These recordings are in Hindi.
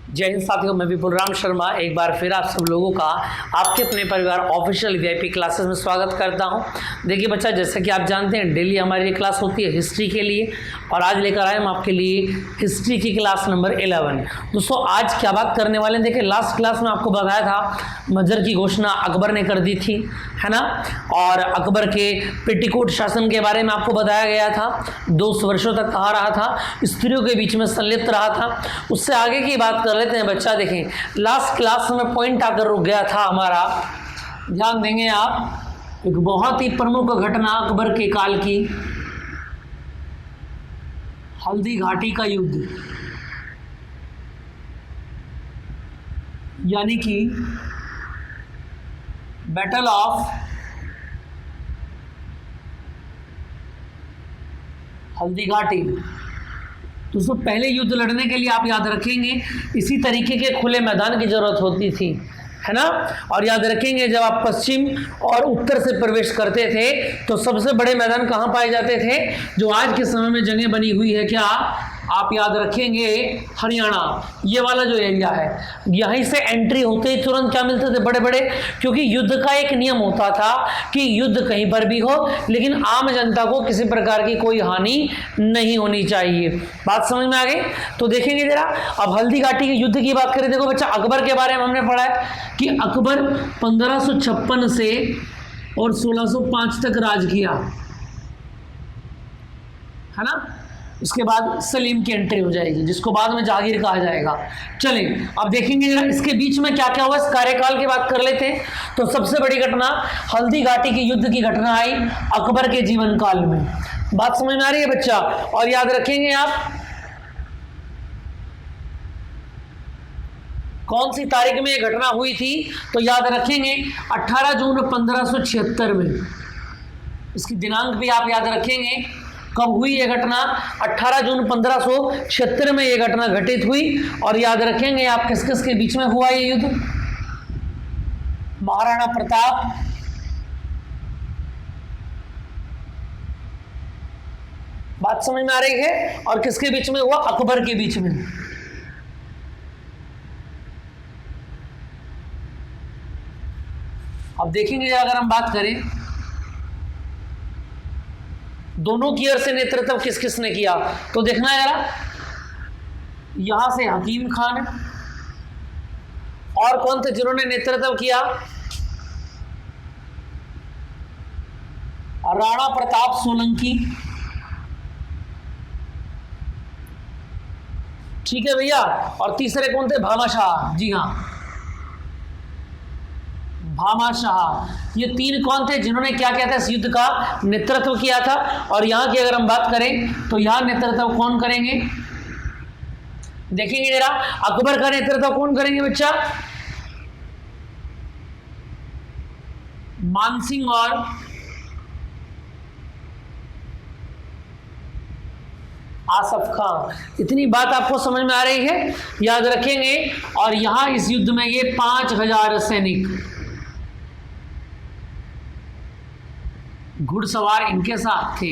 जय हिंद साथियों, मैं विपुल राम शर्मा एक बार फिर आप सब लोगों का आपके अपने परिवार ऑफिशियल वीआईपी क्लासेस में स्वागत करता हूं। देखिए बच्चा, जैसा कि आप जानते हैं डेली हमारी ये क्लास होती है हिस्ट्री के लिए, और आज लेकर आए हम आपके लिए हिस्ट्री की क्लास नंबर 11। दोस्तों आज क्या बात करने वाले हैं, देखिए लास्ट क्लास में आपको बताया था मजर की घोषणा अकबर ने कर दी थी, है ना, और अकबर के पेटीकोट शासन के बारे में आपको बताया गया था। 200 वर्षों तक कहा रहा था, स्त्रियों के बीच में संलिप्त रहा था। उससे आगे की बात कर लेते हैं बच्चा। देखें लास्ट क्लास में पॉइंट आकर रुक गया था हमारा, ध्यान देंगे आप, एक बहुत ही प्रमुख घटना अकबर के काल की, हल्दी घाटी का युद्ध, यानी कि बैटल ऑफ हल्दी घाटी। दोस्तों पहले युद्ध लड़ने के लिए आप याद रखेंगे इसी तरीके के खुले मैदान की जरूरत होती थी, है ना। और याद रखेंगे जब आप पश्चिम और उत्तर से प्रवेश करते थे तो सबसे बड़े मैदान कहाँ पाए जाते थे, जो आज के समय में जगह बनी हुई है, क्या आप याद रखेंगे, हरियाणा, ये वाला जो एरिया है, यहीं से एंट्री होते ही तुरंत क्या मिलते थे, बड़े बड़े, क्योंकि युद्ध का एक नियम होता था कि युद्ध कहीं पर भी हो लेकिन आम जनता को किसी प्रकार की कोई हानि नहीं होनी चाहिए। बात समझ में आ गई? तो देखेंगे जरा, अब हल्दी घाटी के युद्ध की बात करें। देखो बच्चा, अकबर के बारे में हमने पढ़ा है कि अकबर 1556 से और 1605 तक राज किया, है ना। उसके बाद सलीम की एंट्री हो जाएगी, जिसको बाद में जहांगीर कहा जाएगा। चलें अब देखेंगे जरा इसके बीच में क्या क्या हुआ, इस कार्यकाल की बात कर लेते हैं। तो सबसे बड़ी घटना हल्दी घाटी के युद्ध की घटना आई अकबर के जीवन काल में। बात समझ में आ रही है बच्चा? और याद रखेंगे आप कौन सी तारीख में यह घटना हुई थी, तो याद रखेंगे 18 जून 1576 में। इसकी दिनांक भी आप याद रखेंगे कब हुई यह घटना, 18 जून 1576 में यह घटना घटित हुई। और याद रखेंगे आप किस किस के बीच में हुआ यह युद्ध, महाराणा प्रताप, बात समझ में आ रही है, और किसके बीच में हुआ, अकबर के बीच में। अब देखेंगे अगर हम बात करें दोनों की ओर से नेतृत्व किस किस ने किया, तो देखना है जरा, यहां से हकीम खान, और कौन थे जिन्होंने नेतृत्व किया, राणा प्रताप सोलंकी, ठीक है भैया। और तीसरे कौन थे, भामाशाह, जी हाँ भामाशाह। ये तीन कौन थे जिन्होंने क्या किया था, इस युद्ध का नेतृत्व किया था। और यहां की अगर हम बात करें तो यहां नेतृत्व कौन करेंगे, देखेंगे जरा, अकबर का नेतृत्व कौन करेंगे बच्चा, मानसिंह और आसफ खान। इतनी बात आपको समझ में आ रही है, याद रखेंगे। और यहां इस युद्ध में ये 5000 सैनिक घुड़सवार इनके साथ थे।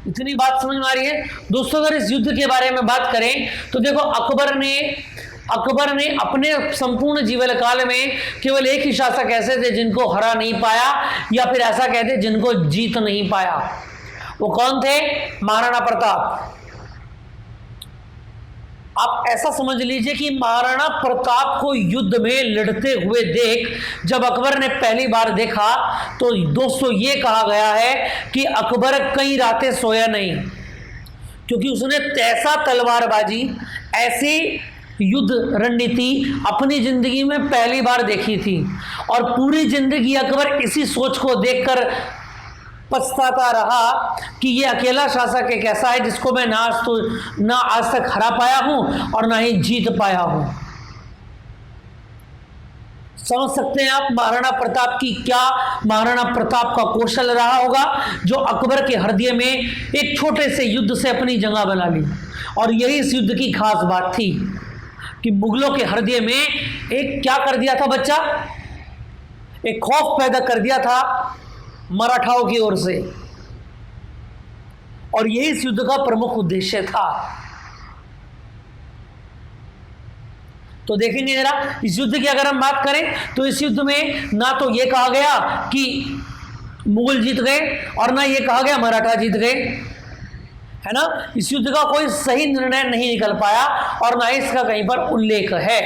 इतनी बात समझ में आ रही है दोस्तों। अगर इस युद्ध के बारे में बात करें तो देखो, अकबर ने अपने संपूर्ण जीवन काल में केवल एक ही शासक ऐसे थे जिनको हरा नहीं पाया, या फिर ऐसा कहते जिनको जीत नहीं पाया। वो कौन थे, महाराणा प्रताप। आप ऐसा समझ लीजिए कि महाराणा प्रताप को युद्ध में लड़ते हुए देख जब अकबर ने पहली बार देखा तो दोस्तों ये कहा गया है कि अकबर कई रातें सोया नहीं, क्योंकि उसने तैसा तलवारबाजी, ऐसी युद्ध रणनीति अपनी जिंदगी में पहली बार देखी थी। और पूरी जिंदगी अकबर इसी सोच को देखकर पछताता रहा कि ये अकेला शासक एक ऐसा है जिसको मैं ना आज तक हरा पाया हूं और ना ही जीत पाया हूं। समझ सकते हैं आप महाराणा प्रताप का कौशल रहा होगा, जो अकबर के हृदय में एक छोटे से युद्ध से अपनी जगह बना ली। और यही इस युद्ध की खास बात थी कि मुगलों के हृदय में एक क्या कर दिया था बच्चा, एक खौफ पैदा कर दिया था मराठाओं की ओर से। और यही इस युद्ध का प्रमुख उद्देश्य था। तो देखेंगे जरा इस युद्ध की अगर हम बात करें तो इस युद्ध में ना तो ये कहा गया कि मुगल जीत गए और ना ये कहा गया मराठा जीत गए, है ना। इस युद्ध का कोई सही निर्णय नहीं निकल पाया और ना इसका कहीं पर उल्लेख है।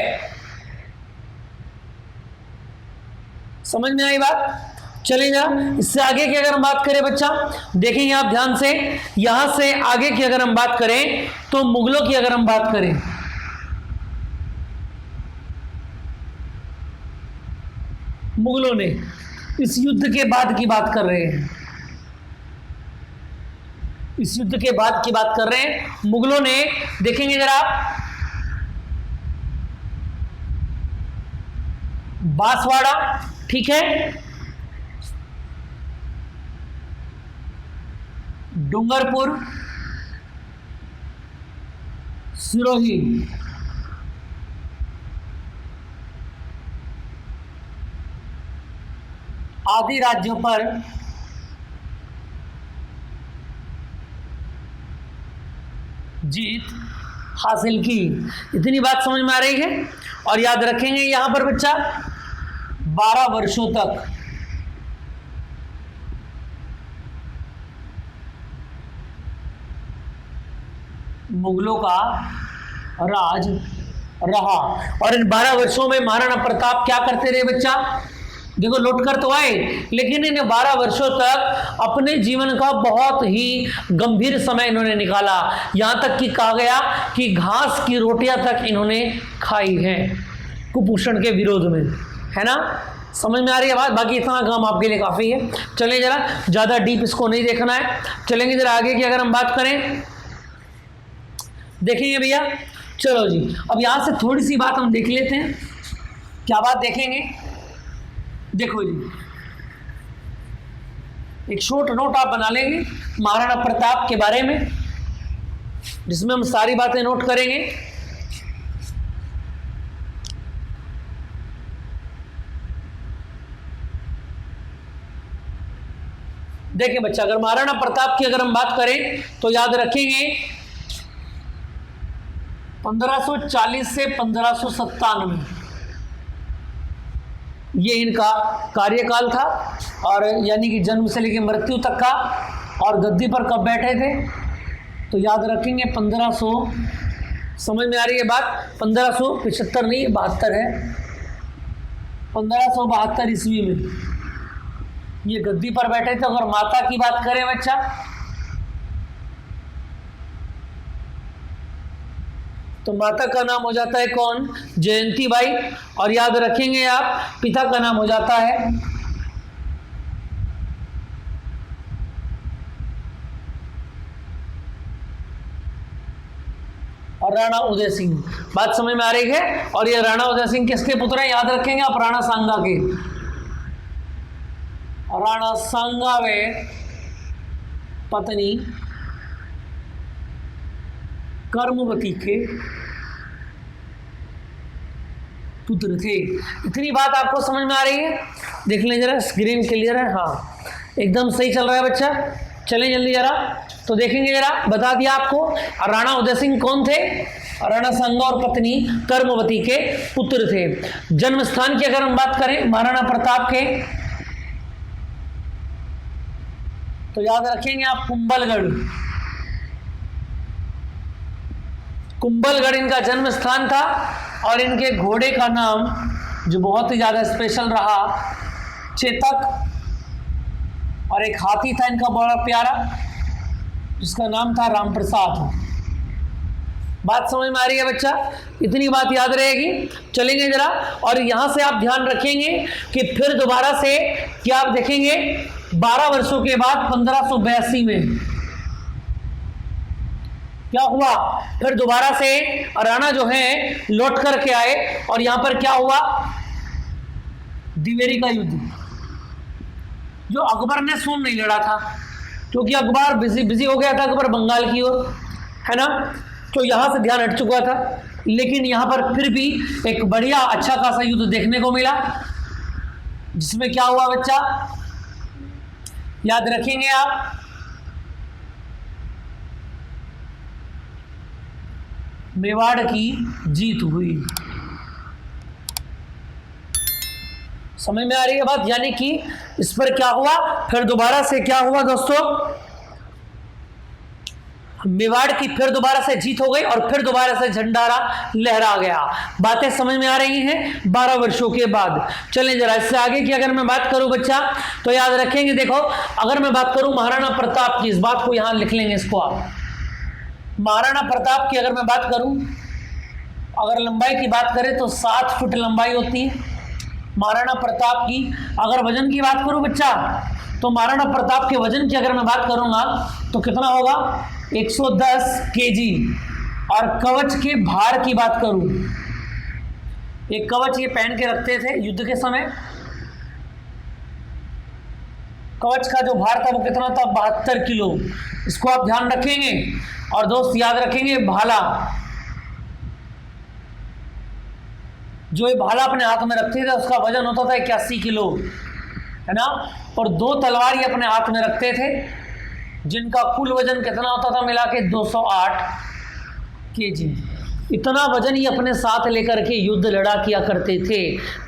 समझ में आई बात? चलिए जरा इससे आगे की अगर हम बात करें बच्चा, देखेंगे आप ध्यान से, यहां से आगे की अगर हम बात करें तो मुगलों की अगर हम बात करें, मुगलों ने इस युद्ध के बाद की बात कर रहे हैं, इस युद्ध के बाद की बात कर रहे हैं। मुगलों ने, देखेंगे जरा, बांसवाड़ा, ठीक है, डूंगरपुर, सिरोही, आदि राज्यों पर जीत हासिल की। इतनी बात समझ में आ रही है? और याद रखेंगे यहां पर बच्चा 12 वर्षों तक मुगलों का राज रहा। और इन 12 वर्षों में महाराणा प्रताप क्या करते रहे बच्चा? देखो लौट कर तो आए, लेकिन इन 12 वर्षों तक अपने जीवन का बहुत ही गंभीर समय इन्होंने निकाला। यहाँ तक कि कहा गया कि घास की रोटियां तक इन्होंने खाई हैं कुपोषण के विरोध में, है ना। समझ में आ रही है बात? बाकी इतना काम आपके लिए काफ़ी है। चलें जरा, ज़्यादा डीप इसको नहीं देखना है। चलेंगे जरा आगे की अगर हम बात करें, देखेंगे भैया। चलो जी, अब यहाँ से थोड़ी सी बात हम देख लेते हैं। क्या बात देखेंगे? देखो जी, एक शॉर्ट नोट आप बना लेंगे महाराणा प्रताप के बारे में, जिसमें हम सारी बातें नोट करेंगे। देखिए बच्चा, अगर महाराणा प्रताप की अगर हम बात करें तो याद रखेंगे 1540 से 1597 ये इनका कार्यकाल था, और यानी कि जन्म से लेकर मृत्यु तक का। और गद्दी पर कब बैठे थे तो याद रखेंगे 1500, समझ में आ रही है बात? 1575 नहीं, 72 है, 1572 ईस्वी में ये गद्दी पर बैठे थे। अगर माता की बात करें बच्चा, तो माता का नाम हो जाता है कौन? जयंती बाई। और याद रखेंगे आप, पिता का नाम हो जाता है राणा उदय सिंह। बात समझ में आ रही है? और ये राणा उदय सिंह किसके पुत्र हैं? याद रखेंगे आप, राणा सांगा के। राणा सांगा वे पत्नी कर्मवती के पुत्र थे। इतनी बात आपको समझ में आ रही है? देख लें जरा, स्क्रीन क्लियर है? हाँ, एकदम सही चल रहा है बच्चा। चलें जल्दी जरा, तो देखेंगे जरा, बता दिया आपको राणा उदय सिंह कौन थे? राणा सांगा और पत्नी कर्मवती के पुत्र थे। जन्म स्थान की अगर हम बात करें महाराणा प्रताप के, तो याद रखेंगे आप कुंभलगढ़। कुंभलगढ़ इनका जन्म स्थान था। और इनके घोड़े का नाम जो बहुत ही ज़्यादा स्पेशल रहा, चेतक। और एक हाथी था इनका बड़ा प्यारा, जिसका नाम था राम प्रसाद। बात समझ में आ रही है बच्चा? इतनी बात याद रहेगी। चलेंगे जरा, और यहाँ से आप ध्यान रखेंगे कि फिर दोबारा से क्या आप देखेंगे 12 वर्षों के बाद 1582 में क्या हुआ? फिर दोबारा से राणा जो है लौट करके आए, और यहां पर क्या हुआ? दिवेरी का युद्ध, जो अकबर ने स्वयं नहीं लड़ा था, क्योंकि अकबर बिजी हो गया था, अकबर बंगाल की ओर, है ना। तो यहां से ध्यान हट चुका था। लेकिन यहां पर फिर भी एक बढ़िया अच्छा खासा युद्ध देखने को मिला, जिसमें क्या हुआ बच्चा? याद रखेंगे आप, मेवाड़ की जीत हुई। समझ में आ रही है बात? यानी कि इस पर क्या हुआ, फिर दोबारा से क्या हुआ दोस्तों, मेवाड़ की फिर दोबारा से जीत हो गई और फिर दोबारा से झंडारा लहरा गया। बातें समझ में आ रही हैं 12 वर्षों के बाद। चलें जरा इससे आगे की अगर मैं बात करूं बच्चा तो याद रखेंगे। देखो अगर मैं बात करूं महाराणा प्रताप की, इस बात को यहां लिख लेंगे इसको आप। महाराणा प्रताप की अगर मैं बात करूं, अगर लंबाई की बात करें तो 7 फुट लंबाई होती है महाराणा प्रताप की। अगर वजन की बात करूं बच्चा तो महाराणा प्रताप के वजन की अगर मैं बात करूंगा तो कितना होगा, 110 केजी। और कवच के भार की बात करूं, एक कवच ये पहन के रखते थे युद्ध के समय, कवच का जो भार था वो कितना था, 72 किलो। इसको आप ध्यान रखेंगे। और दोस्त याद रखेंगे भाला, जो ये भाला अपने हाथ में रखते थे उसका वजन होता था 81 किलो, है ना। और 2 तलवार ये अपने हाथ में रखते थे जिनका कुल वजन कितना होता था मिला के 208 केजी। इतना वजन ये अपने साथ लेकर के युद्ध लड़ा किया करते थे।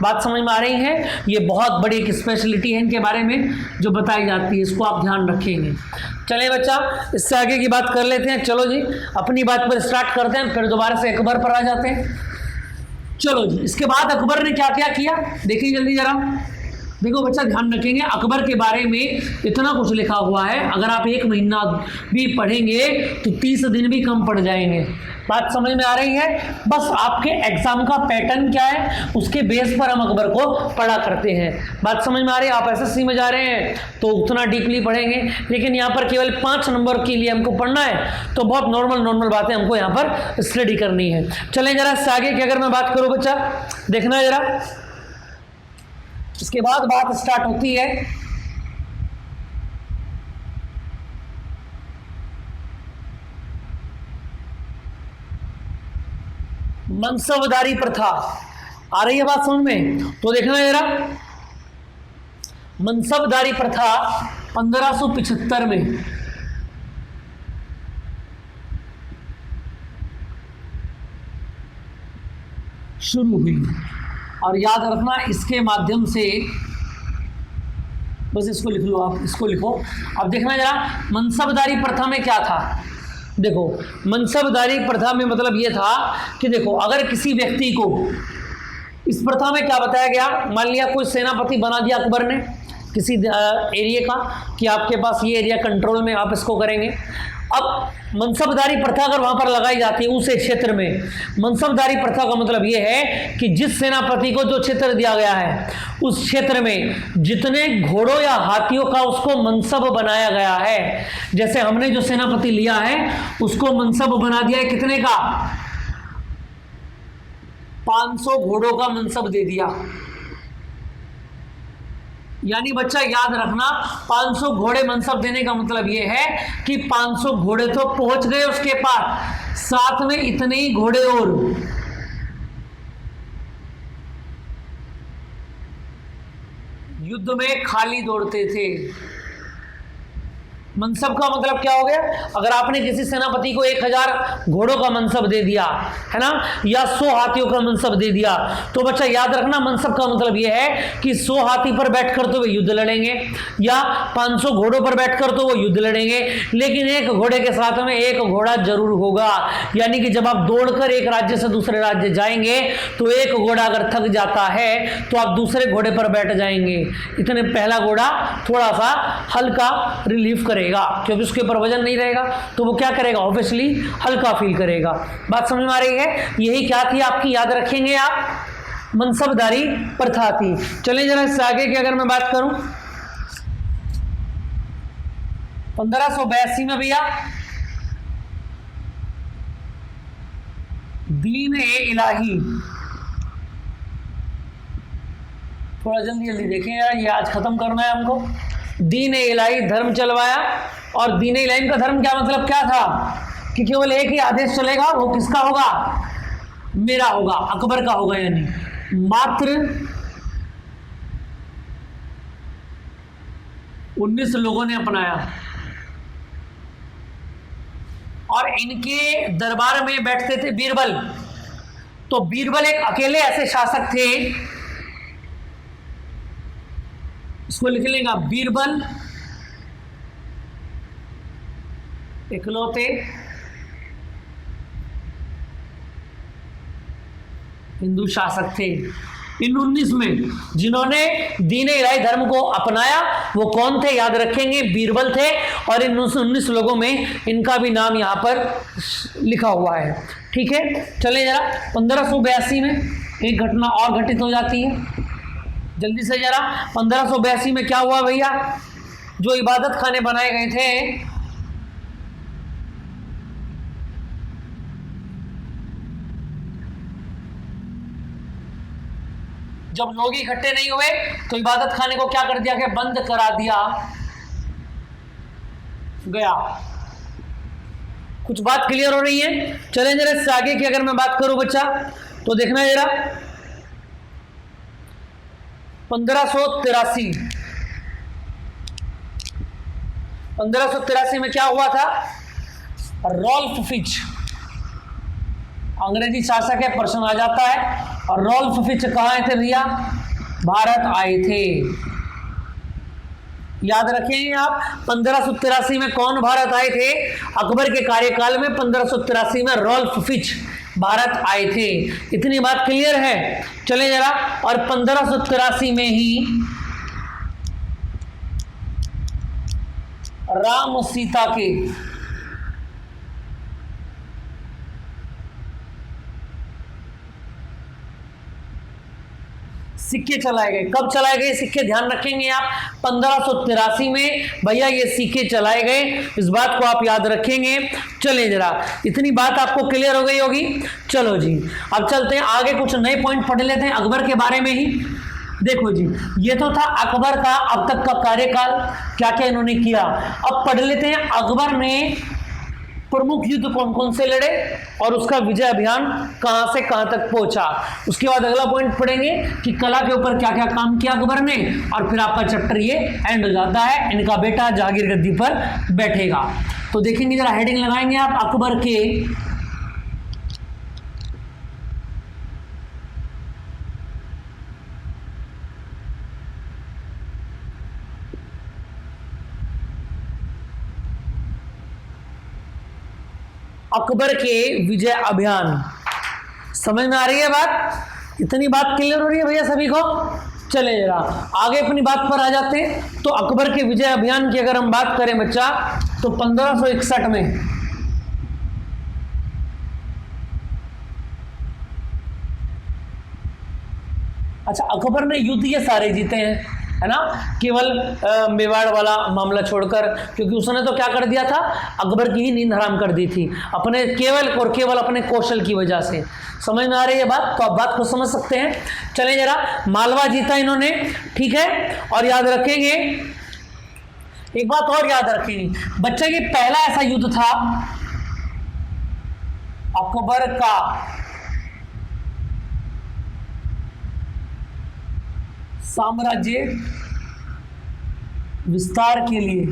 बात समझ में आ रही है? ये बहुत बड़ी एक स्पेशलिटी है इनके बारे में जो बताई जाती है, इसको आप ध्यान रखेंगे। चलिए बच्चा इससे आगे की बात कर लेते हैं। चलो जी अपनी बात पर स्टार्ट करते हैं, फिर दोबारा से अकबर पर आ जाते हैं। चलो जी इसके बाद अकबर ने क्या क्या किया देखिए जल्दी जरा। देखो बच्चा ध्यान रखेंगे, अकबर के बारे में इतना कुछ लिखा हुआ है, अगर आप 1 महीना भी पढ़ेंगे तो 30 दिन भी कम पड़ जाएंगे। बात समझ में आ रही है? बस आपके एग्जाम का पैटर्न क्या है उसके बेस पर हम अकबर को पढ़ा करते हैं। बात समझ में आ रही है? आप एसएससी में जा रहे हैं तो उतना डीपली पढ़ेंगे, लेकिन यहाँ पर केवल 5 नंबर के लिए हमको पढ़ना है तो बहुत नॉर्मल बातें हमको यहाँ पर स्टडी करनी है। चलें जरा इससे आगे की अगर मैं बात करूँ बच्चा, देखना है जरा। इसके बाद बात स्टार्ट होती है मनसबदारी प्रथा। आ रही है बात समझ में? तो देखना जरा, मनसबदारी प्रथा 1575 में शुरू हुई। और याद रखना इसके माध्यम से, बस इसको लिख लो आप, इसको लिखो। अब देखना जरा मनसबदारी प्रथा में क्या था। देखो मनसबदारी प्रथा में मतलब ये था कि देखो अगर किसी व्यक्ति को, इस प्रथा में क्या बताया गया, मान लिया कोई सेनापति बना दिया अकबर ने किसी एरिया का कि आपके पास ये एरिया कंट्रोल में, आप इसको करेंगे। अब मनसबदारी प्रथा अगर वहां पर लगाई जाती है उस क्षेत्र में, मनसबदारी प्रथा का मतलब ये है कि जिस सेनापति को जो क्षेत्र दिया गया है उस क्षेत्र में जितने घोड़ों या हाथियों का उसको मनसब बनाया गया है। जैसे हमने जो सेनापति लिया है उसको मनसब बना दिया है कितने का, 500 घोड़ों का मनसब दे दिया। यानी बच्चा याद रखना 500 घोड़े मनसब देने का मतलब यह है कि 500 घोड़े तो पहुंच गए उसके पास, साथ में इतने ही घोड़े और युद्ध में खाली दौड़ते थे। मनसब का मतलब क्या हो गया, अगर आपने किसी सेनापति को 1000 घोड़ों का मनसब दे दिया है ना, या 100 हाथियों का मनसब दे दिया, तो बच्चा याद रखना मनसब का मतलब यह है कि 100 हाथी पर बैठकर तो वे युद्ध लड़ेंगे या 500 घोड़ों पर बैठकर तो वो युद्ध लड़ेंगे, लेकिन एक घोड़े के साथ में एक घोड़ा जरूर होगा। यानी कि जब आप दौड़कर एक राज्य से दूसरे राज्य जाएंगे तो एक घोड़ा अगर थक जाता है तो आप दूसरे घोड़े पर बैठ जाएंगे, इतने पहला घोड़ा थोड़ा सा हल्का रिलीफ करेगा क्योंकि उसके ऊपर वजन नहीं रहेगा, तो वो क्या करेगा, ऑब्वियसली हल्का फील करेगा। बात समझ में आ रही है? यही क्या थी आपकी, याद रखेंगे आप, मनसबदारी प्रथा थी। चलिए जरा इससे आगे की अगर मैं बात करूं, 1582 में भैया दीन ए इलाही, थोड़ा जल्दी देखें यार, ये आज खत्म करना है हमको। दीन ए इलाही धर्म चलवाया, और दीन ए इलाही का धर्म क्या मतलब क्या था कि केवल एक ही आदेश चलेगा, वो किसका होगा, मेरा होगा, अकबर का होगा। यानी मात्र 19 लोगों ने अपनाया। और इनके दरबार में बैठते थे बीरबल। तो बीरबल एक अकेले ऐसे शासक थे, इसको लिख लेगा, बीरबल इकलौते हिंदू शासक थे। इन 19 में जिन्होंने दीन इलाही धर्म को अपनाया वो कौन थे, याद रखेंगे, बीरबल थे। और इन 19 लोगों में इनका भी नाम यहाँ पर लिखा हुआ है। ठीक है, चले जरा 1582 में एक घटना और घटित हो जाती है, जल्दी से जरा। 1582 में क्या हुआ भैया, जो इबादत खाने बनाए गए थे, जब लोग इकट्ठे नहीं हुए तो इबादत खाने को क्या कर दिया गया, बंद करा दिया गया। कुछ बात क्लियर हो रही है? चलें जरा इससे आगे की अगर मैं बात करूं बच्चा तो देखना जरा 1583 में क्या हुआ था, रॉल्फ फिच अंग्रेजी शासक है, प्रश्न आ जाता है। और रॉल्फ फिच कहाँ आए थे भैया, भारत आए थे। याद रखेंगे आप 1583 में कौन भारत आए थे, अकबर के कार्यकाल में 1583 में रॉल्फ फिच भारत आए थे। इतनी बात क्लियर है? चले जरा, और 1583 में ही राम सीता के सिक्के चलाए गए। कब चलाए गए सिक्के, ध्यान रखेंगे आप, 1583 में भैया ये सिक्के चलाए गए, इस बात को आप याद रखेंगे। चले जरा, इतनी बात आपको क्लियर हो गई होगी। चलो जी, अब चलते हैं आगे, कुछ नए पॉइंट पढ़ लेते हैं अकबर के बारे में ही। देखो जी, ये तो था अकबर का अब तक का कार्यकाल, क्या क्या इन्होंने किया। अब पढ़ लेते हैं अकबर ने प्रमुख युद्ध कौन कौन से लड़े और उसका विजय अभियान कहां से कहां तक पहुंचा। उसके बाद अगला पॉइंट पढ़ेंगे कि कला के ऊपर क्या क्या काम किया अकबर ने, और फिर आपका चैप्टर ये एंड हो जाता है, इनका बेटा जहांगीर गद्दी पर बैठेगा। तो देखेंगे जरा, हेडिंग लगाएंगे आप, अकबर के अकबर के विजय अभियान। समझ में आ रही है बात? इतनी बात क्लियर हो रही है भैया सभी को? चले जरा आगे अपनी बात पर आ जाते हैं। तो अकबर के विजय अभियान की अगर हम बात करें बच्चा, तो 1561 में अच्छा, अकबर ने युद्ध ये सारे जीते हैं, है ना, केवल मेवाड़ वाला मामला छोड़कर, क्योंकि उसने तो क्या कर दिया था, अकबर की ही नींद हराम कर दी थी अपने केवल और केवल अपने कौशल की वजह से। समझ में आ रही है बात? तो आप बात को समझ सकते हैं। चलें जरा, मालवा जीता इन्होंने, ठीक है। और याद रखेंगे, एक बात और याद रखेंगे बच्चे, ये पहला ऐसा युद्ध था अकबर का साम्राज्य विस्तार के लिए।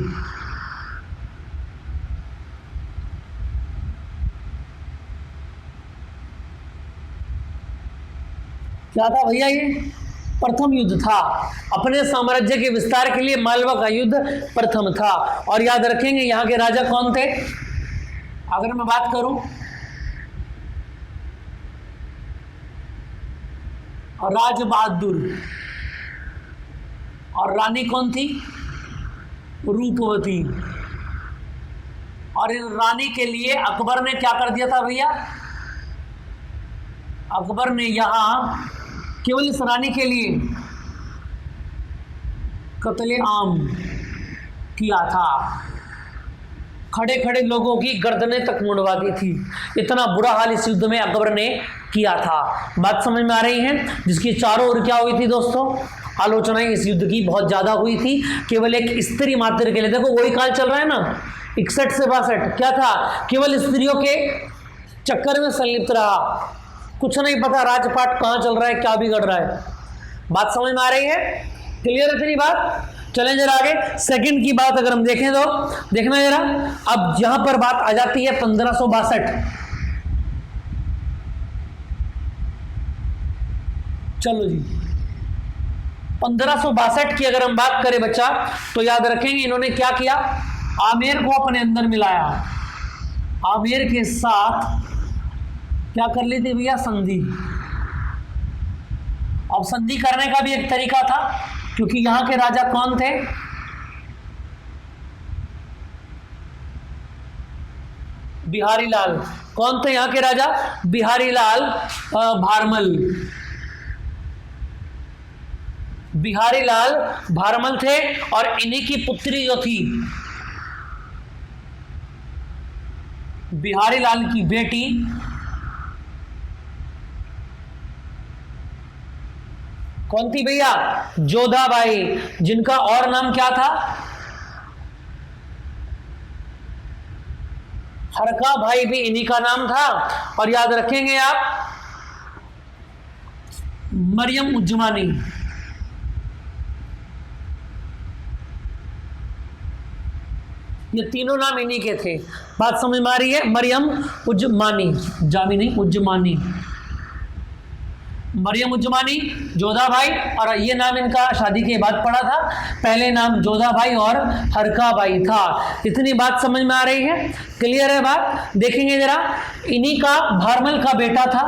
क्या था भैया? ये प्रथम युद्ध था, अपने साम्राज्य के विस्तार के लिए मालवा का युद्ध प्रथम था। और याद रखेंगे यहाँ के राजा कौन थे, अगर मैं बात करूं, राज बहादुर, और रानी कौन थी, रूपवती। और इन रानी के लिए अकबर ने क्या कर दिया था भैया, अकबर ने यहां केवल इस रानी के लिए कत्ले आम किया था, खड़े खड़े लोगों की गर्दनें तक मुड़वा दी थी। इतना बुरा हाल इस युद्ध में अकबर ने किया था। बात समझ में आ रही है? जिसकी चारों ओर क्या हुई थी दोस्तों, आलोचनाएं इस युद्ध की बहुत ज्यादा हुई थी, केवल एक स्त्री मात्र के लिए। देखो वही काल चल रहा है ना, 61 से 62, क्या था, केवल स्त्रियों के चक्कर में संलिप्त रहा, कुछ नहीं पता राजपाट कहाँ चल रहा है, क्या बिगड़ रहा है। बात समझ में आ रही है? क्लियर है इतनी बात? चलें जरा आगे, सेकंड की बात अगर हम देखें तो देखना जरा, अब यहां पर बात आ जाती है 1562। चलो जी, 1562 की अगर हम बात करें बच्चा, तो याद रखेंगे इन्होंने क्या किया, आमेर को अपने अंदर मिलाया, आमेर के साथ क्या कर ली थी भैया, संधि। अब संधि करने का भी एक तरीका था, क्योंकि यहां के राजा कौन थे, बिहारी लाल। कौन थे यहां के राजा, बिहारी लाल भारमल, बिहारी लाल भारमल थे। और इन्हीं की पुत्री जो थी, बिहारी लाल की बेटी कौन थी भैया, जोधाबाई, जिनका और नाम क्या था, हरका भाई भी इन्हीं का नाम था। और याद रखेंगे आप, मरियम उज्जमानी, ये तीनों नाम इन्हीं के थे। बात समझ में आ रही है, मरियम उज्जमानी, जामी नहीं, उज्जमानी, मरियम उज्जमानी, जोधा भाई, और ये नाम इनका शादी के बाद पड़ा था, पहले नाम जोधा भाई और हरका भाई था। इतनी बात समझ में आ रही है, क्लियर है बात। देखेंगे जरा, इन्हीं का भारमल का बेटा था।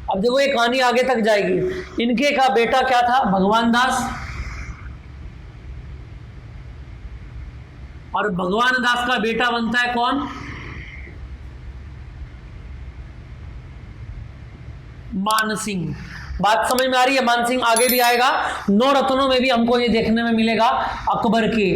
अब देखो ये कहानी आगे तक जाएगी। इनके का बेटा क्या था, भगवान दास, और भगवान दास का बेटा बनता है कौन, मानसिंह। बात समझ में आ रही है, मानसिंह आगे भी आएगा, 9 रत्नों में भी हमको ये देखने में मिलेगा अकबर के।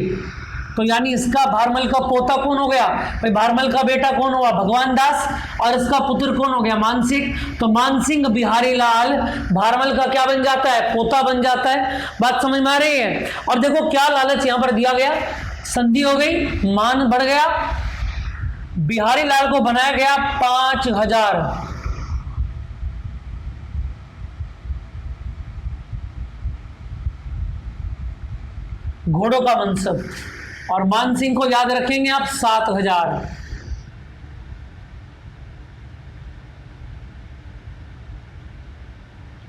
तो यानी इसका भारमल का पोता कौन हो गया भाई, भारमल का बेटा कौन हुआ, भगवान दास, और इसका पुत्र कौन हो गया, मानसिंह। तो मानसिंह बिहारी लाल भारमल का क्या बन जाता है, पोता बन जाता है। बात समझ में आ रही है। और देखो क्या लालच यहां पर दिया गया, संधि हो गई, मान बढ़ गया, बिहारी लाल को बनाया गया 5000 घोड़ों का मनसब, और मानसिंह को याद रखेंगे आप 7000।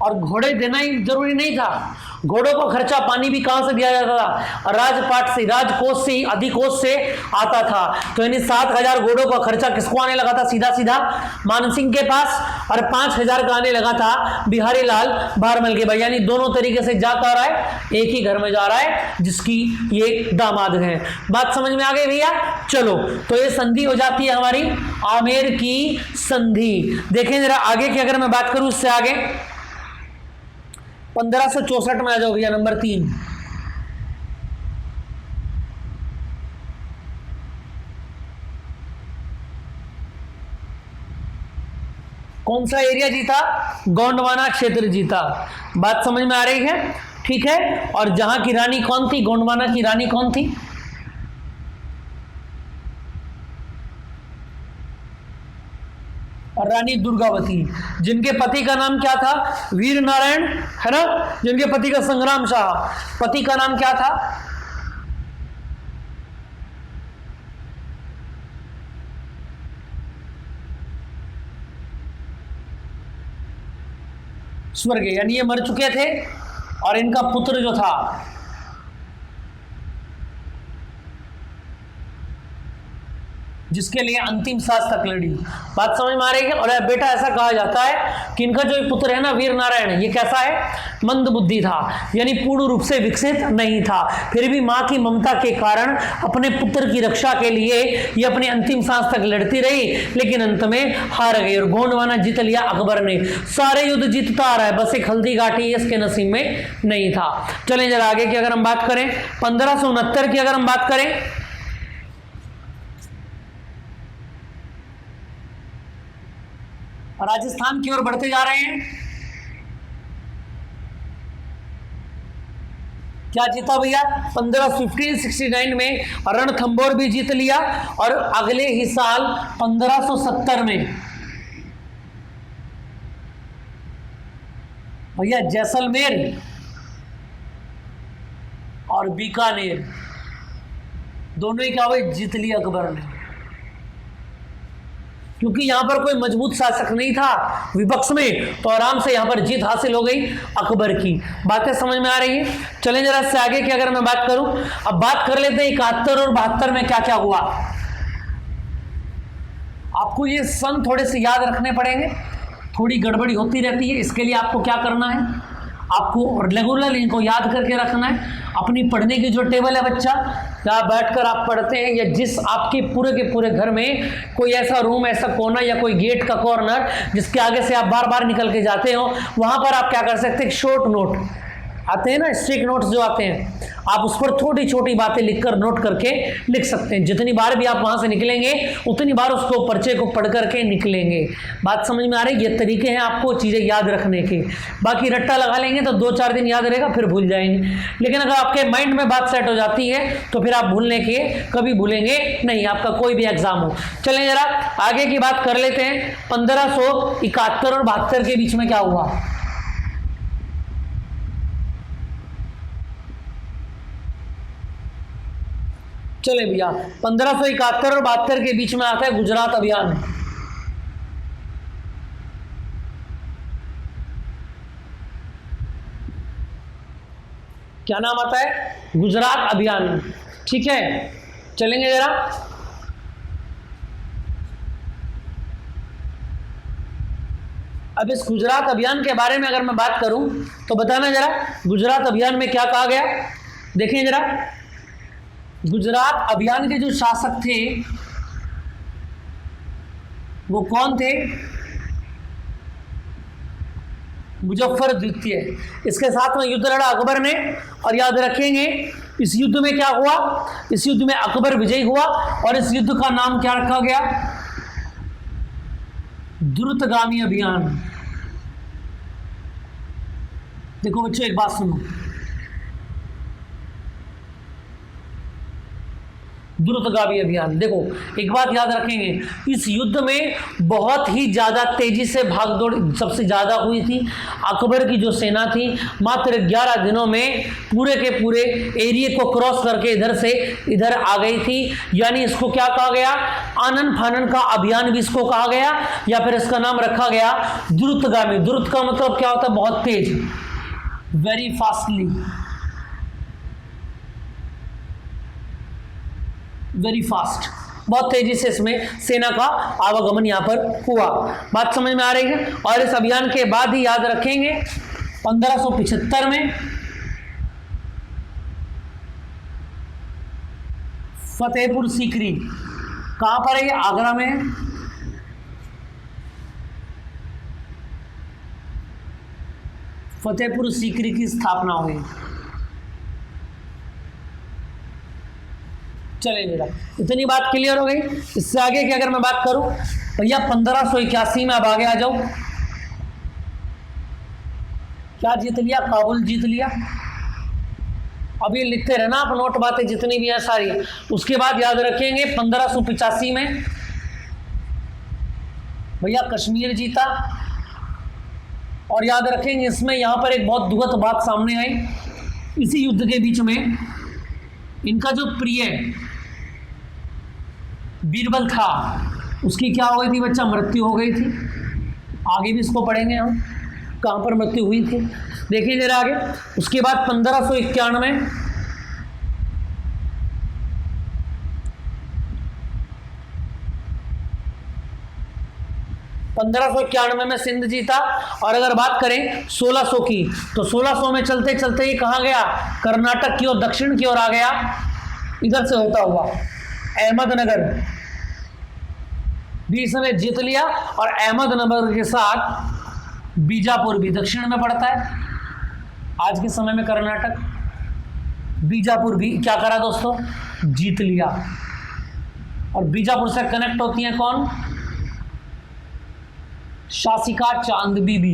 और घोड़े देना ही जरूरी नहीं था, घोड़ों को खर्चा पानी भी कहां से दिया जाता था, राजपाट से, राजकोष से, अधिकोष से आता था। तो यानी 7000 घोड़ों का खर्चा किसको आने लगा था, सीधा सीधा मानसिंह के पास, और 5000 का आने लगा था बिहारी लाल भारमल के भाई। यानी दोनों तरीके से जा रहा है, एक ही घर में जा रहा है, जिसकी ये दामाद है। बात समझ में आ गई भैया। चलो, तो ये संधि हो जाती है हमारी आमेर की संधि। देखें जरा आगे की अगर मैं बात करूं, उससे आगे 1564 में आ जाओ भैया, नंबर 3। कौन सा एरिया जीता, गोंडवाना क्षेत्र जीता। बात समझ में आ रही है, ठीक है। और जहां की रानी कौन थी, गोंडवाना की रानी कौन थी, रानी दुर्गावती, जिनके पति का नाम क्या था, वीर नारायण, है ना, जिनके पति का संग्राम शाह, पति का नाम क्या था, स्वर्गीय, यानी ये मर चुके थे। और इनका पुत्र जो था, जिसके लिए अंतिम सांस तक लड़ी। बात समझ में आ रही है। और बेटा ऐसा कहा जाता है कि इनका जो पुत्र है ना, वीर नारायण, ये कैसा है, मंद बुद्धि था, यानी पूर्ण रूप से विकसित नहीं था। फिर भी मां की ममता के कारण अपने पुत्र की रक्षा के लिए ये अपनी अंतिम सांस तक लड़ती रही, लेकिन अंत में हार गई और गोंडवाना जीत लिया अकबर ने। सारे युद्ध जीतता आ रहा है, बस एक हल्दी घाटी इसके नसीब में नहीं था। चलें जरा आगे की अगर हम बात करें, 1569 की अगर हम बात करें, राजस्थान की ओर बढ़ते जा रहे हैं। क्या जीता भैया, 1569 में रणथंबोर भी जीत लिया। और अगले ही साल 1570 में भैया जैसलमेर और बीकानेर, दोनों ही क्या हुए, जीत लिया अकबर ने। क्योंकि यहाँ पर कोई मजबूत शासक नहीं था विपक्ष में, तो आराम से यहाँ पर जीत हासिल हो गई अकबर की। बातें समझ में आ रही है? चलें जरा इससे आगे की अगर मैं बात करूं, अब बात कर लेते हैं 71 और 72 में क्या क्या हुआ। आपको ये सन थोड़े से याद रखने पड़ेंगे, थोड़ी गड़बड़ी होती रहती है। इसके लिए आपको क्या करना है, आपको रेगुलर इनको याद करके रखना है। अपनी पढ़ने की जो टेबल है बच्चा, जहाँ बैठकर आप पढ़ते हैं, या जिस आपके पूरे के पूरे घर में कोई ऐसा रूम, ऐसा कोना या कोई गेट का कॉर्नर जिसके आगे से आप बार बार निकल के जाते हो, वहाँ पर आप क्या कर सकते हैं, शॉर्ट नोट आते हैं ना, स्टिक नोट्स जो आते हैं, आप उस पर छोटी छोटी बातें लिखकर नोट करके लिख सकते हैं। जितनी बार भी आप वहां से निकलेंगे उतनी बार उसको पर्चे को पढ़ करके निकलेंगे। बात समझ में आ रही है? ये तरीके हैं आपको चीज़ें याद रखने के। बाकी रट्टा लगा लेंगे तो 2-4 दिन याद रहेगा, फिर भूल जाएंगे। लेकिन अगर आपके माइंड में बात सेट हो जाती है तो फिर आप भूलने के कभी भूलेंगे नहीं, आपका कोई भी एग्जाम हो। चलें जरा आगे की बात कर लेते हैं। 1571 और 72 के बीच में क्या हुआ? चले भैया, 1571 और 72 के बीच में आता है गुजरात अभियान। क्या नाम आता है? गुजरात अभियान। ठीक है, चलेंगे जरा। अब इस गुजरात अभियान के बारे में अगर मैं बात करूं तो बताना जरा, गुजरात अभियान में क्या कहा गया। देखें जरा, गुजरात अभियान के जो शासक थे वो कौन थे? मुजफ्फर द्वितीय। इसके साथ में युद्ध लड़ा अकबर ने, और याद रखेंगे इस युद्ध में क्या हुआ, इस युद्ध में अकबर विजयी हुआ, और इस युद्ध का नाम क्या रखा गया? द्रुतगामी अभियान। देखो बच्चों एक बात सुनो, द्रुतगामी अभियान। देखो एक बात याद रखेंगे, इस युद्ध में बहुत ही ज़्यादा तेजी से भागदौड़ सबसे ज़्यादा हुई थी। अकबर की जो सेना थी मात्र 11 दिनों में पूरे के पूरे एरिया को क्रॉस करके इधर से इधर आ गई थी। यानी इसको क्या कहा गया? आनन फानन का अभियान भी इसको कहा गया, या फिर इसका नाम रखा गया द्रुतगामी। द्रुत का मतलब क्या होता है? बहुत तेज, वेरी फास्टली, वेरी फास्ट, बहुत तेजी से इसमें सेना का आवागमन यहां पर हुआ। बात समझ में आ रही है? और इस अभियान के बाद ही याद रखेंगे 1575 में फतेहपुर सीकरी। कहां पर है ये? आगरा में है। फतेहपुर सीकरी की स्थापना हुई। चले मेरा, इतनी बात क्लियर हो गई। इससे आगे की अगर मैं बात करूं भैया 1581 में, अब आगे आ जाओ। क्या जीत लिया? काबुल जीत लिया। अब ये लिखते रहना आप नोट, बातें जितनी भी हैं सारी। उसके बाद याद रखेंगे 1585 में भैया कश्मीर जीता। और याद रखेंगे इसमें यहां पर एक बहुत दुखद बात सामने आई। इसी युद्ध के बीच में इनका जो प्रिय बीरबल था उसकी क्या हो गई थी बच्चा? मृत्यु हो गई थी। आगे भी इसको पढ़ेंगे हम, कहाँ पर मृत्यु हुई थी, देखिए जरा आगे। उसके बाद 1591 में सिंध जीता। और अगर बात करें 1600 की, तो 1600 में चलते चलते ही कहाँ गया? कर्नाटक की ओर, दक्षिण की ओर आ गया, इधर से होता हुआ अहमदनगर भी इसने जीत लिया। और अहमदनगर के साथ बीजापुर भी दक्षिण में पड़ता है आज के समय में कर्नाटक। बीजापुर भी क्या करा दोस्तों? जीत लिया। और बीजापुर से कनेक्ट होती हैं कौन? शासिका चांद बीबी।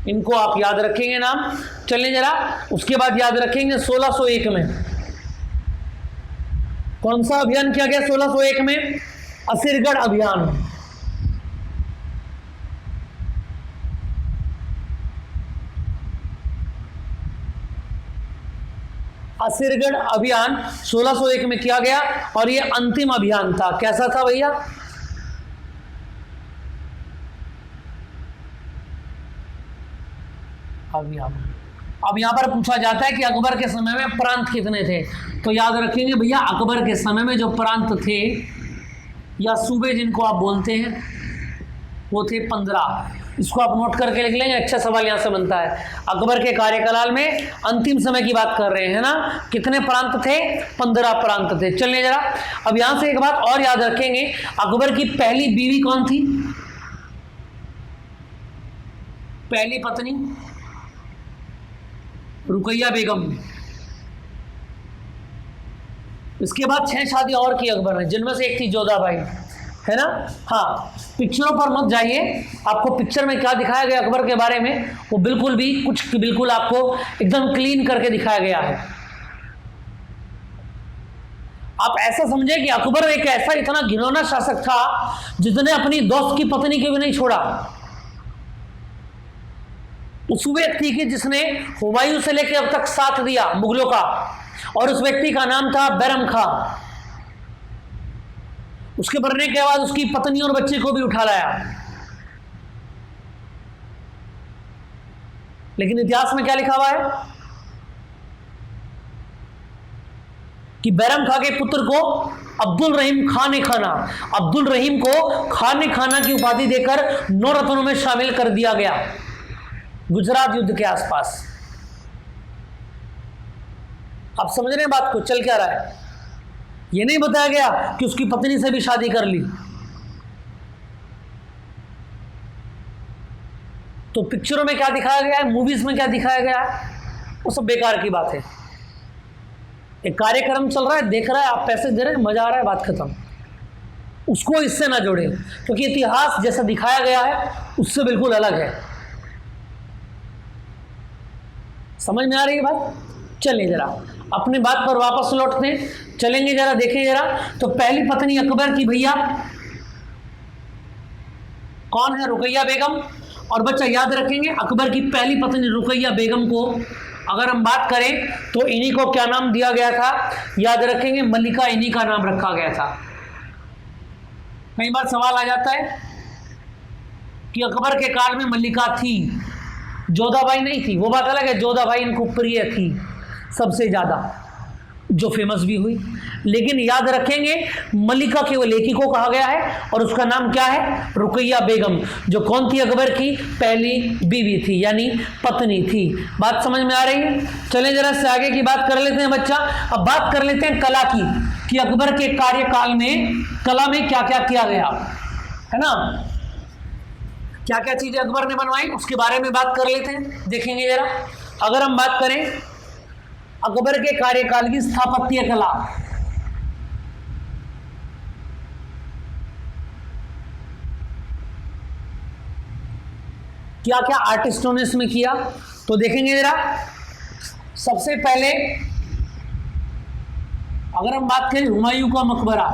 इनको आप याद रखेंगे नाम। चलिए जरा उसके बाद याद रखेंगे 1601 में कौन सा अभियान किया गया? 1601 में असीरगढ़ अभियान। असरगढ़ अभियान 1601 में किया गया और ये अंतिम अभियान था। कैसा था भैया? अभियान। अब यहां पर पूछा जाता है कि अकबर के समय में प्रांत कितने थे, तो याद रखेंगे भैया अकबर के समय में जो प्रांत थे या सूबे जिनको आप बोलते हैं वो थे 15। इसको आप नोट करके लिख लेंगे, अच्छा सवाल यहां से बनता है। अकबर के कार्यकाल में अंतिम समय की बात कर रहे हैं ना, कितने प्रांत थे? 15 प्रांत थे। चलिए जरा अब यहां से एक बात और याद रखेंगे, अकबर की पहली बीवी कौन थी? पहली पत्नी रुकैया बेगम। इसके बाद 6 शादी और की अकबर ने, जिनमें से एक थी जोधाबाई, है ना। हाँ, पिक्चरों पर मत जाइए, आपको पिक्चर में क्या दिखाया गया अकबर के बारे में वो बिल्कुल भी कुछ बिल्कुल आपको एकदम क्लीन करके दिखाया गया है। आप ऐसा समझे कि अकबर एक ऐसा इतना घिनौना शासक था जिसने अपनी दोस्त की पत्नी को भी नहीं छोड़ा। उस व्यक्ति की जिसने हुमायूं से लेकर अब तक साथ दिया मुगलों का, और उस व्यक्ति का नाम था बैरम खां। उसके मरने के बाद उसकी पत्नी और बच्चे को भी उठा लाया। लेकिन इतिहास में क्या लिखा हुआ है कि बैरम खां के पुत्र को अब्दुल रहीम खान ए खाना, अब्दुल रहीम को खान ए खाना की उपाधि देकर 9 रत्नों में शामिल कर दिया गया गुजरात युद्ध के आसपास। आप समझ रहे हैं बात को, चल क्या रहा है? ये नहीं बताया गया कि उसकी पत्नी से भी शादी कर ली। तो पिक्चरों में क्या दिखाया गया है, मूवीज में क्या दिखाया गया है, वो सब बेकार की बात है। एक कार्यक्रम चल रहा है, देख रहा है, आप पैसे दे रहे हैं, मजा आ रहा है, बात खत्म। उसको इससे ना जोड़े, क्योंकि इतिहास जैसा दिखाया गया है उससे बिल्कुल अलग है। समझ में आ रही है बात? चलिए जरा अपनी बात पर वापस लौटते हैं, चलेंगे जरा, देखें जरा। तो पहली पत्नी अकबर की भैया कौन है? रुकैया बेगम। और बच्चा याद रखेंगे अकबर की पहली पत्नी रुकैया बेगम को अगर हम बात करें तो इन्हीं को क्या नाम दिया गया था? याद रखेंगे मल्लिका, इन्हीं का नाम रखा गया था। कई बार सवाल आ जाता है कि अकबर के काल में मल्लिका थी, जोधाबाई नहीं थी। वो बात अलग है, जोधाबाई इनको प्रिय थी सबसे ज्यादा, जो फेमस भी हुई। लेकिन याद रखेंगे मल्लिका केवल एक ही को कहा गया है और उसका नाम क्या है? रुकैया बेगम, जो कौन थी? अकबर की पहली बीवी थी, यानी पत्नी थी। बात समझ में आ रही है? चलें जरा से आगे की बात कर लेते हैं बच्चा। अब बात कर लेते हैं कला की, कि अकबर के कार्यकाल में कला में क्या क्या किया गया, है ना। क्या क्या चीजें अकबर ने बनवाई उसके बारे में बात कर लेते हैं, देखेंगे जरा। अगर हम बात करें अकबर के कार्यकाल की स्थापत्य कला, क्या क्या आर्टिस्टों ने इसमें किया, तो देखेंगे जरा। सबसे पहले अगर हम बात करें हुमायूं का मकबरा,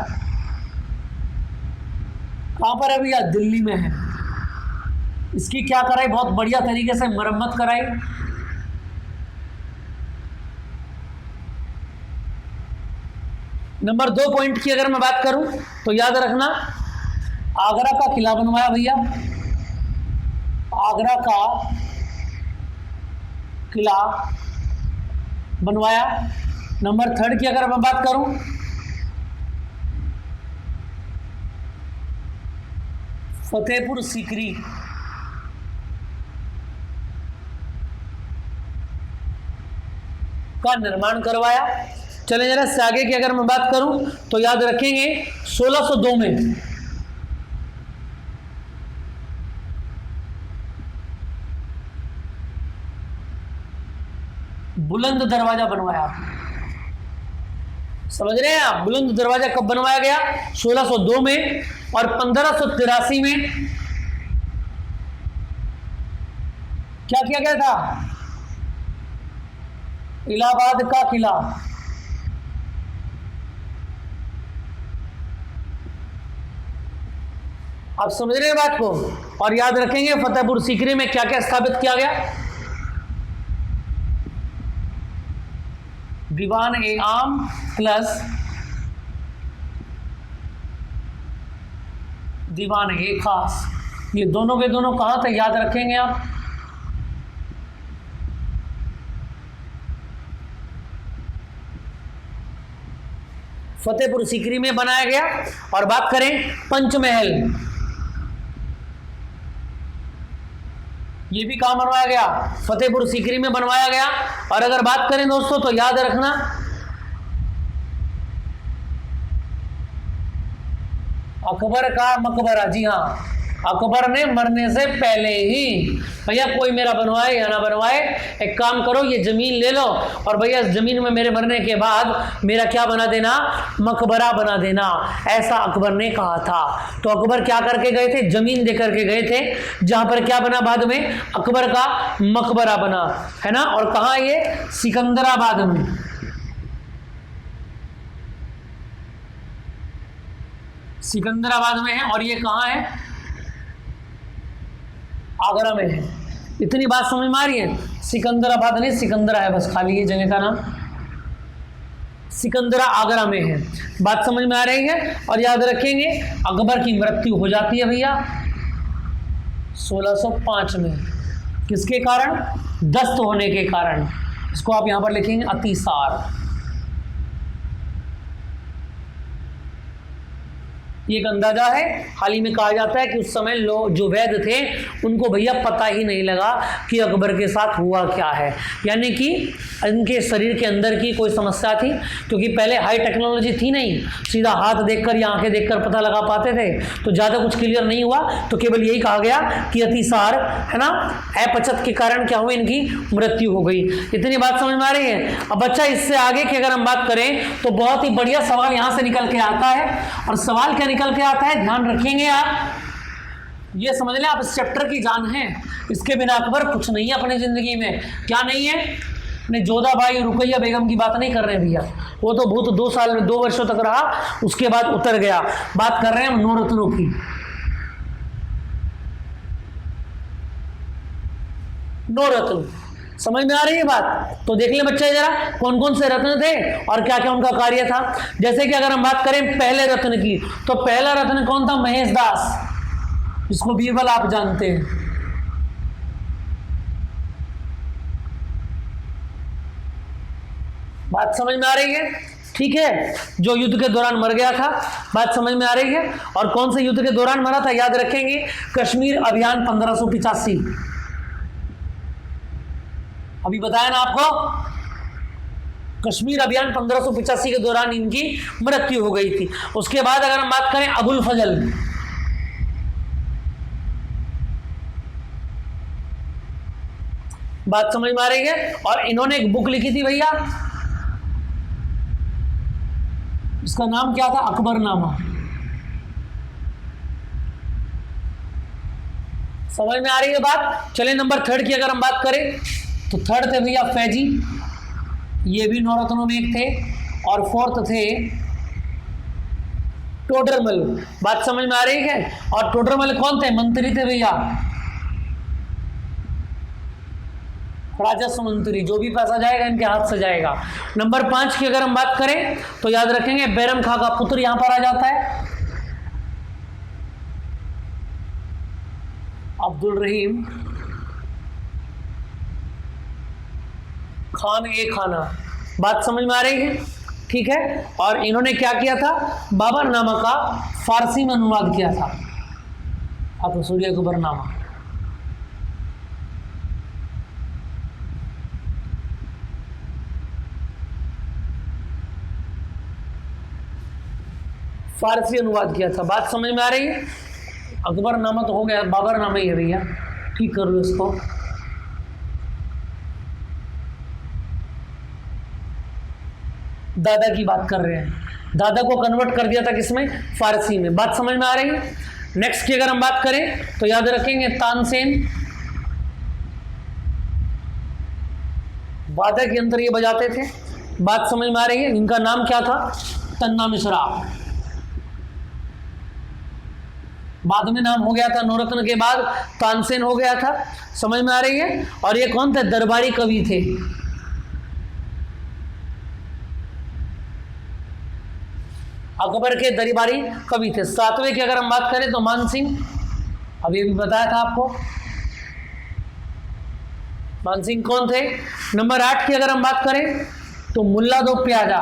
कहां पर है भैया? दिल्ली में है। इसकी क्या कराई? बहुत बढ़िया तरीके से मरम्मत कराई। नंबर 2 पॉइंट की अगर मैं बात करूं तो याद रखना आगरा का किला बनवाया भैया, आगरा का किला बनवाया। नंबर 3 की अगर मैं बात करूं फतेहपुर सीकरी का निर्माण करवाया। चले जरा से आगे की अगर मैं बात करूं तो याद रखेंगे 1602 में बुलंद दरवाजा बनवाया। समझ रहे हैं आप? बुलंद दरवाजा कब बनवाया गया? 1602 में। और 1583 में क्या किया गया था? इलाहाबाद का किला। आप समझ रहे हैं बात को? और याद रखेंगे फतेहपुर सीकरी में क्या क्या स्थापित किया गया? दीवान ए आम प्लस दीवान ए खास, ये दोनों के दोनों कहाँ थे याद रखेंगे आप? फतेहपुर सीकरी में बनाया गया। और बात करें पंचमहल, ये भी कहाँ बनवाया गया? फतेहपुर सीकरी में बनवाया गया। और अगर बात करें दोस्तों तो याद रखना अकबर का मकबरा, जी हाँ, अकबर ने मरने से पहले ही, भैया कोई मेरा बनवाए या ना बनवाए, एक काम करो ये जमीन ले लो और भैया इस जमीन में मेरे मरने के बाद मेरा क्या बना देना? मकबरा बना देना, ऐसा अकबर ने कहा था। तो अकबर क्या करके गए थे? जमीन दे करके गए थे, जहां पर क्या बना बाद में? अकबर का मकबरा बना, है ना। और कहाँ ये? सिकंदराबाद में। सिकंदराबाद में है। और ये कहाँ है? आगरा में है। इतनी बात समझ में आ रही है? सिकंदराबाद नहीं, सिकंदरा है बस, खाली ये जगह का नाम सिकंदरा आगरा में है। बात समझ में आ रही है? और याद रखेंगे अकबर की मृत्यु हो जाती है भैया 1605 में। किसके कारण? दस्त होने के कारण। इसको आप यहां पर लिखेंगे अतिसार। ये एक अंदाजा है। हाल ही में कहा जाता है कि उस समय लोग जो वैद्य थे उनको भैया पता ही नहीं लगा कि अकबर के साथ हुआ क्या है, यानी कि इनके शरीर के अंदर की कोई समस्या थी, क्योंकि पहले हाई टेक्नोलॉजी थी नहीं, सीधा हाथ देखकर या आंखें देखकर पता लगा पाते थे, तो ज़्यादा कुछ क्लियर नहीं हुआ। तो केवल यही कहा गया कि अतिसार, है ना, अपचत के कारण क्या हुई? इनकी मृत्यु हो गई। इतनी बात समझ में आ रही है? अब बच्चा इससे आगे की अगर हम बात करें तो बहुत ही बढ़िया सवाल यहाँ से निकल के आता है। और सवाल क्या निकल के आता है, ध्यान रखेंगे आप, ये समझ लें आप इस चैप्टर की जान है। इसके बिना अकबर कुछ नहीं है अपनी जिंदगी में। क्या नहीं है? ने जोधाबाई रुकैया बेगम की बात नहीं कर रहे हैं भैया, वो तो भूत 2 वर्षों तक रहा, उसके बाद उतर गया। बात कर रहे हैं हम नवरत्नों की। नवरत्न समझ में आ रही है बात? तो देख ले बच्चे जरा कौन कौन से रत्न थे और क्या क्या उनका कार्य था। जैसे कि अगर हम बात करें पहले रत्न की, तो पहला रत्न कौन था? महेश दास, जिसको बीरबल आप जानते हैं। बात समझ में आ रही है? ठीक है, जो युद्ध के दौरान मर गया था। बात समझ में आ रही है? और कौन से युद्ध के दौरान मरा था याद रखेंगे? कश्मीर अभियान 1585। अभी बताया ना आपको, कश्मीर अभियान 1585 के दौरान इनकी मृत्यु हो गई थी। उसके बाद अगर हम बात करें अबुल फजल, बात समझ में आ रही है? और इन्होंने एक बुक लिखी थी भैया, इसका नाम क्या था? अकबरनामा। समझ में आ रही है बात? चलिए नंबर 3 की अगर हम बात करें तो 3rd थे भैया फैजी, ये भी नवरत्नों में एक थे। और 4th थे टोडरमल। बात समझ में आ रही है? और टोडरमल कौन थे? मंत्री थे भैया, राजस्व मंत्री, जो भी पैसा जाएगा इनके हाथ से जाएगा। नंबर 5 की अगर हम बात करें तो याद रखेंगे बैरम खां का पुत्र यहां पर आ जाता है, अब्दुल रहीम खान ए खाना। बात समझ में आ रही है? ठीक है। और इन्होंने क्या किया था? बाबरनामा का फारसी में अनुवाद किया था, आप सूर्य अकबरनामा। फारसी अनुवाद किया था। बात समझ में आ रही है? अकबरनामा तो हो गया, बाबरनामा ही है भैया, ठीक कर लो इसको। दादा की बात कर रहे हैं, दादा को कन्वर्ट कर दिया था किसमें? फारसी में। बात समझ में आ रही है? नेक्स्ट की अगर हम बात करें तो याद रखेंगे तानसेन, बाधा के अंदर ये बजाते थे। बात समझ में आ रही है? इनका नाम क्या था? तन्ना मिश्रा। बाद में नाम हो गया था, नवरत्न के बाद तानसेन हो गया था। समझ में आ रही है? और ये कौन थे? दरबारी कवि थे। अकबर के दरबारी कवि थे। 7वें की अगर हम बात करें तो मान सिंह, अब ये भी बताया था आपको, मान सिंह कौन थे। नंबर 8 की अगर हम बात करें तो मुल्ला दो प्याजा,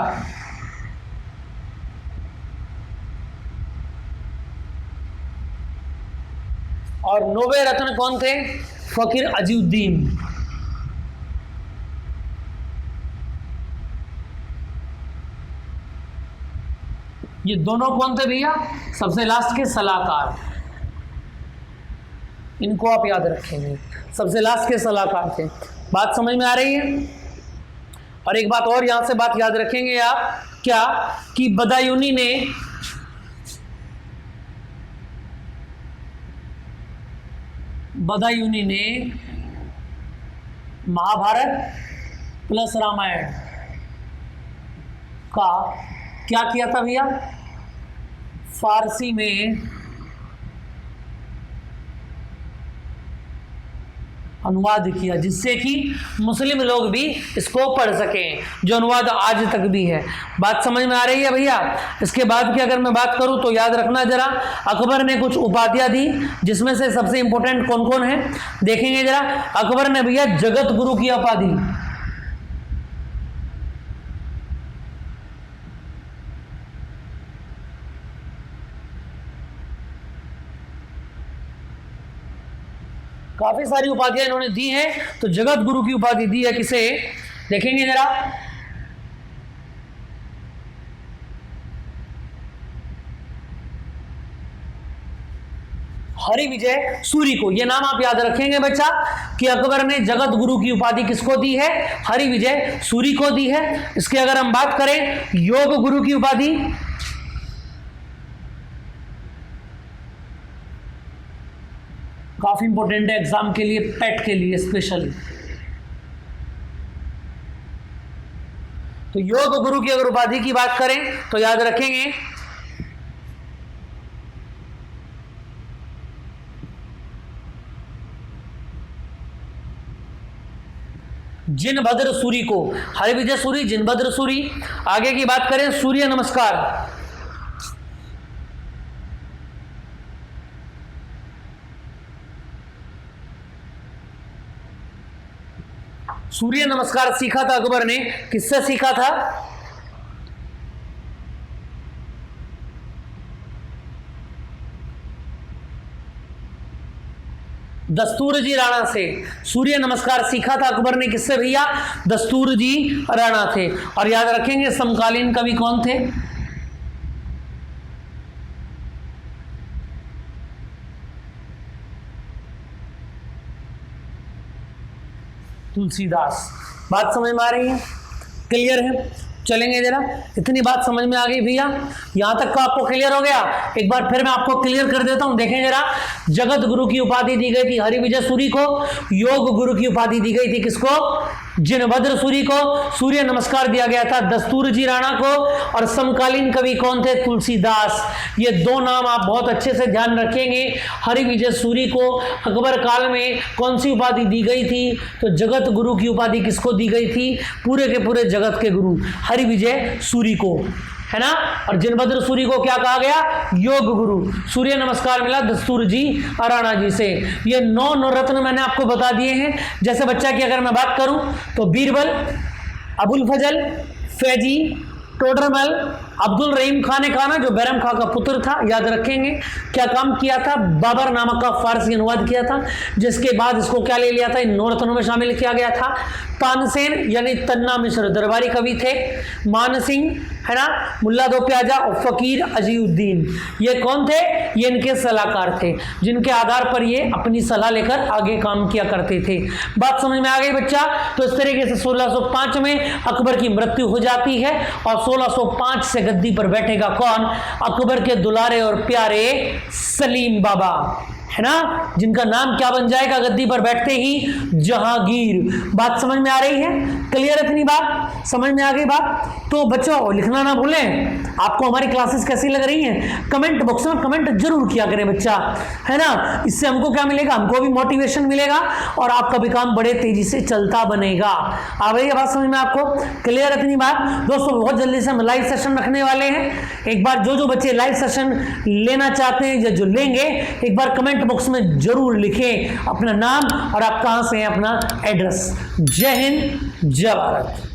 और 9वें रत्न कौन थे, फकीर अजीउद्दीन। ये दोनों कौन थे भैया, सबसे लास्ट के सलाहकार, इनको आप याद रखेंगे, सबसे लास्ट के सलाहकार थे। बात समझ में आ रही है। और एक बात और यहां से बात याद रखेंगे आप, क्या कि बदायूनी ने महाभारत प्लस रामायण का क्या किया था भैया, फारसी में अनुवाद किया, जिससे कि मुस्लिम लोग भी इसको पढ़ सकें, जो अनुवाद आज तक भी है। बात समझ में आ रही है भैया। इसके बाद की अगर मैं बात करूं तो याद रखना जरा, अकबर ने कुछ उपाधियां दी, जिसमें से सबसे इंपॉर्टेंट कौन कौन है देखेंगे जरा। अकबर ने भैया जगत गुरु की उपाधि, काफी सारी उपाधियां इन्होंने दी हैं, तो जगत गुरु की उपाधि दी है किसे, देखेंगे जरा। हरि विजय सूरी को, ये नाम आप याद रखेंगे बच्चा, कि अकबर ने जगत गुरु की उपाधि किसको दी है, हरि विजय सूरी को दी है। इसके अगर हम बात करें योग गुरु की उपाधि, काफी इंपॉर्टेंट है एग्जाम के लिए, पेट के लिए स्पेशली। तो योग गुरु की अगर उपाधि की बात करें तो याद रखेंगे जिनभद्र सूरी को, हरिविजय सूरी, जिनभद्र सूरी। आगे की बात करें सूर्य नमस्कार, सूर्य नमस्कार सीखा था अकबर ने, किससे सीखा था, दस्तूर जी राणा से। सूर्य नमस्कार सीखा था अकबर ने किससे भैया, दस्तूर जी राणा थे। और याद रखेंगे समकालीन कवि कौन थे, तुलसीदास। बात समझ में आ रही है, क्लियर है। चलेंगे जरा, इतनी बात समझ में आ गई भैया, यहां तक का आपको क्लियर हो गया। एक बार फिर मैं आपको क्लियर कर देता हूं, देखें जरा। जगत गुरु की उपाधि दी गई थी हरिविजय सूरी को, योग गुरु की उपाधि दी गई थी किसको, जिनभद्र सूरी को, सूर्य नमस्कार दिया गया था दस्तूर जी राणा को, और समकालीन कवि कौन थे, तुलसीदास। ये दो नाम आप बहुत अच्छे से ध्यान रखेंगे। हरिविजय सूरी को अकबर काल में कौन सी उपाधि दी गई थी, तो जगत गुरु की उपाधि किसको दी गई थी, पूरे के पूरे जगत के गुरु हरिविजय सूरी को, है ना। और जिनभद्र सूरी को क्या कहा गया, योग गुरु। सूर्य नमस्कार मिला दस्तूर जी राणा जी से। ये 9 रत्न मैंने आपको बता दिए हैं। जैसे बच्चा की अगर मैं बात करूं तो बीरबल, अबुल फजल, फैजी, टोडरमल, अब्दुल रहीम खान खाना जो बैरम खां का पुत्र था, याद रखेंगे। क्या काम किया था, बाबर नामक का फारसी अनुवाद किया था, जिसके बाद इसको क्या ले लिया था, इन 9 रत्नों में शामिल किया गया था। तानसेन यानी तन्ना मिश्र दरबारी कवि थे। मान सिंह, है ना, मुल्ला दो प्याजा और फकीर अजीउद्दीन, ये कौन थे, ये इनके सलाहकार थे, जिनके आधार पर ये अपनी सलाह लेकर आगे काम किया करते थे। बात समझ में आ गई बच्चा। तो इस तरीके से 1605 में अकबर की मृत्यु हो जाती है, और 1605 से गद्दी पर बैठेगा कौन, अकबर के दुलारे और प्यारे सलीम बाबा, है ना, जिनका नाम क्या बन जाएगा गद्दी पर बैठते ही? जहांगीर। बात समझ में आ रही है? क्लियर है इतनी बात? समझ में आ गई बात? तो बच्चों लिखना ना भूलें। आपको हमारी क्लासेस कैसी लग रही हैं? कमेंट बॉक्स में कमेंट जरूर किया करें बच्चा, है ना। इससे हमको क्या मिलेगा? हमको भी मोटिवेशन मिलेगा और आपका भी काम बड़े तेजी से चलता बनेगा। आ रही है बात समझ में आपको? क्लियर है इतनी बात? दोस्तों बहुत जल्दी से हम लाइव सेशन रखने वाले हैं। एक बार जो बच्चे लाइव सेशन लेना चाहते हैं या जो लेंगे, एक बार कमेंट बॉक्स में जरूर लिखें अपना नाम और आप कहां से हैं, अपना एड्रेस। जय हिंद, जय भारत।